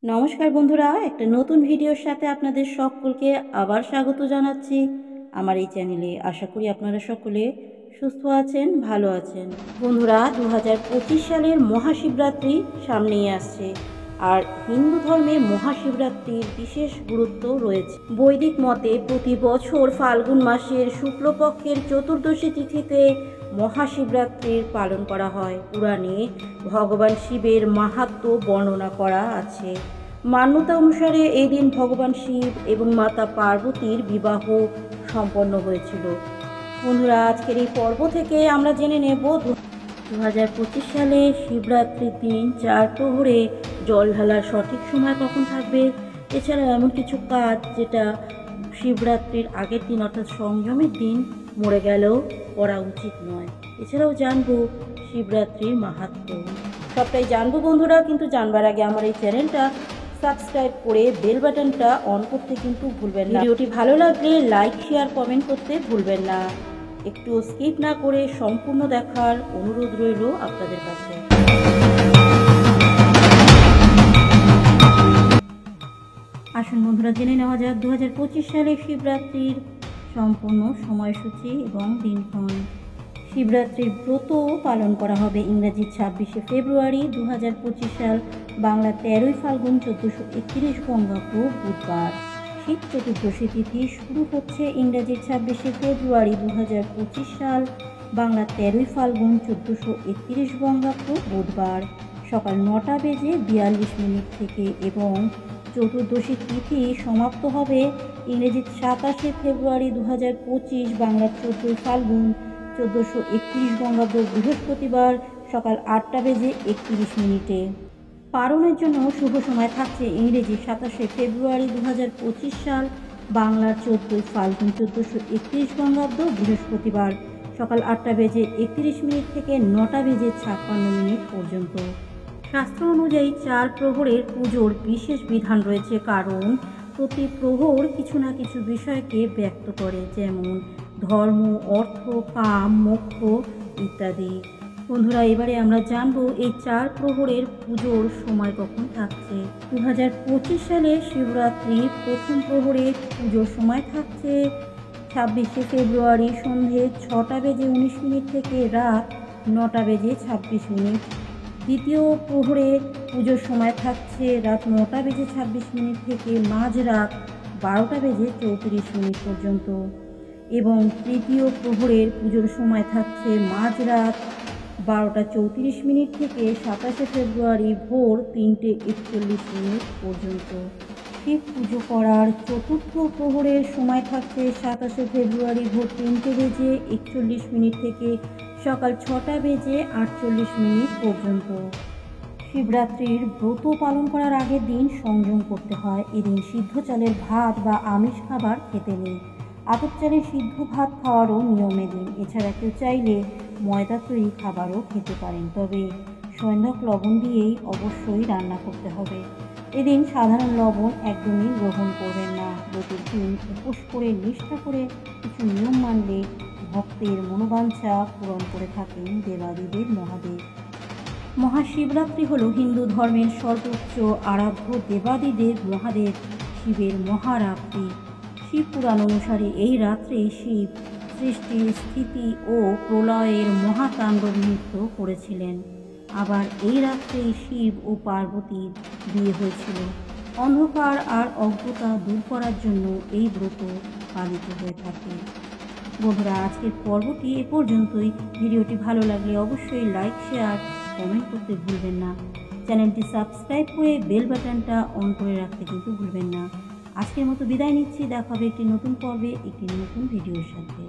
নমস্কার বন্ধুরা, একটা নতুন ভিডিওর সাথে আপনাদের সকলকে আবার স্বাগত জানাচ্ছি আমার এই চ্যানেলে। আশা করি আপনারা সকলে সুস্থ আছেন, ভালো আছেন। বন্ধুরা, 2025 সালের মহাশিবরাত্রি সামনেই আসছে, আর হিন্দু ধর্মে মহাশিবরাত্রির বিশেষ গুরুত্ব রয়েছে। বৈদিক মতে প্রতি বছর ফাল্গুন মাসের শুক্লপক্ষের চতুর্দশী তিথিতে মহাশিবরাত্রির পালন করা হয়। পুরাণে ভগবান শিবের মাহাত্ম্য বর্ণনা করা আছে। মান্যতা অনুসারে এই দিন ভগবান শিব এবং মাতা পার্বতীর বিবাহ সম্পন্ন হয়েছিল। বন্ধুরা, আজকের এই পর্ব থেকে আমরা জেনে নেব 2025 সালে শিবরাত্রির দিন 4 প্রহরে জল ঢালার সঠিক সময় কখন থাকবে। এছাড়া এমন কিছু কাজ যেটা শিবরাত্রির আগের দিন অর্থাৎ সংযমের দিন মরে গেলেও করা উচিত নয়। এছাড়াও জানবো শিবরাত্রির মাহাত্ম্য, সবটাই জানবো বন্ধুরা। কিন্তু জানবার আগে আমার এই চ্যানেলটা সাবস্ক্রাইব করে বেল বাটনটা অন করতে কিন্তু ভুলবেন না। ভিডিওটি ভালো লাগলে লাইক, শেয়ার, কমেন্ট করতে ভুলবেন না। একটু স্কিপ না করে সম্পূর্ণ দেখার অনুরোধ রইল আপনাদের কাছে। আসুন বন্ধুরা, জেনে নেওয়া যাক 2025 সালে শিবরাত্রির সম্পূর্ণ সময়সূচি এবং দিনক্ষণ। শিবরাত্রির ব্রত পালন করা হবে ইংরাজি 26শে ফেব্রুয়ারি 2025 সাল, বাংলা 13ই ফাল্গুন 1431 বঙ্গাব্দ বুধবার। শিব চতুর্দশী তিথি শুরু হচ্ছে ইংরাজি 26শে ফেব্রুয়ারি 2025 সাল, বাংলা 13ই ফাল্গুন 1431 বঙ্গাব্দ বুধবার সকাল 9:42 থেকে এবং চতুর্দশী তিথি সমাপ্ত হবে ইংরেজি 27শে ফেব্রুয়ারি 2025, বাংলা 14ই ফাল্গুন 1431 বঙ্গাব্দ বৃহস্পতিবার সকাল 8:31। পারণের জন্য শুভ সময় থাকছে ইংরেজি 27শে ফেব্রুয়ারি 2025 সাল, বাংলার 14ই ফাল্গুন 1431 বঙ্গাব্দ বৃহস্পতিবার সকাল 8:31 থেকে 9:56 পর্যন্ত। শাস্ত্র অনুযায়ী 4 প্রহরের পুজোর বিশেষ বিধান রয়েছে, কারণ প্রতি প্রহর কিছু না কিছু বিষয়কে ব্যক্ত করে, যেমন ধর্ম, অর্থ, কাম, মোক্ষ ইত্যাদি। বন্ধুরা, এবারে আমরা জানবো এই 4 প্রহরের পুজোর সময় কখন থাকছে। 2025 সালে শিবরাত্রির প্রথম প্রহরের পুজোর সময় থাকছে 26শে ফেব্রুয়ারি সন্ধে 6:19 থেকে রাত 9:26। দ্বিতীয় প্রহরে পুজোর সময় থাকছে রাত 9:26 থেকে মাঝরাত 12:34 পর্যন্ত, এবং তৃতীয় প্রহরের পুজোর সময় থাকছে মাঝরাত 12:34 থেকে 27শে ফেব্রুয়ারি ভোর 3:41 পর্যন্ত। শিব পুজো করার চতুর্থ প্রহরের সময় থাকছে 27শে ফেব্রুয়ারি ভোর 3:41 থেকে সকাল 6:48 পর্যন্ত। শিবরাত্রির ব্রত পালন করার আগের দিন সংযম করতে হয়। এদিন সিদ্ধ চালের ভাত বা আমিষ খাবার খেতে নেই। আতপ চালের সিদ্ধ ভাত খাওয়ারও নিয়ম এদিন। এছাড়া কেউ চাইলে ময়দা তৈরি খাবারও খেতে পারেন, তবে সৈন্ধক লবণ দিয়েই অবশ্যই রান্না করতে হবে। এদিন সাধারণ লবণ একদমই গ্রহণ করবেন না। ব্রতের দিন উপোস করে নিষ্ঠা করে কিছু নিয়ম মানলে ভক্তের মনোবাঞ্ছা পূরণ করে থাকেন দেবাদিদেব মহাদেব। মহাশিবরাত্রি হল হিন্দু ধর্মের সর্বোচ্চ আরাধ্য দেবাদিদেব মহাদেব শিবের মহারাত্রি। শিব পুরাণ অনুসারে এই রাত্রে শিব সৃষ্টি, স্থিতি ও প্রলয়ের মহাতাণ্ডব নৃত্য করেছিলেন। আবার এই রাত্রেই শিব ও পার্বতীর বিয়ে হয়েছিল। অন্ধকার আর অজ্ঞতা দূর করার জন্য এই ব্রত পালিত হয়ে থাকে। বন্ধুরা, আজকের পর্বটি এ পর্যন্তই। ভিডিওটি ভালো লাগলে অবশ্যই লাইক, শেয়ার, কমেন্ট করতে ভুলবেন না। চ্যানেলটি সাবস্ক্রাইব করে বেল বাটনটা অন করে রাখতে কিন্তু ভুলবেন না। আজকের মতো বিদায় নিচ্ছি। দেখা হবে একটি নতুন পর্বে একটি নতুন ভিডিওর সাথে।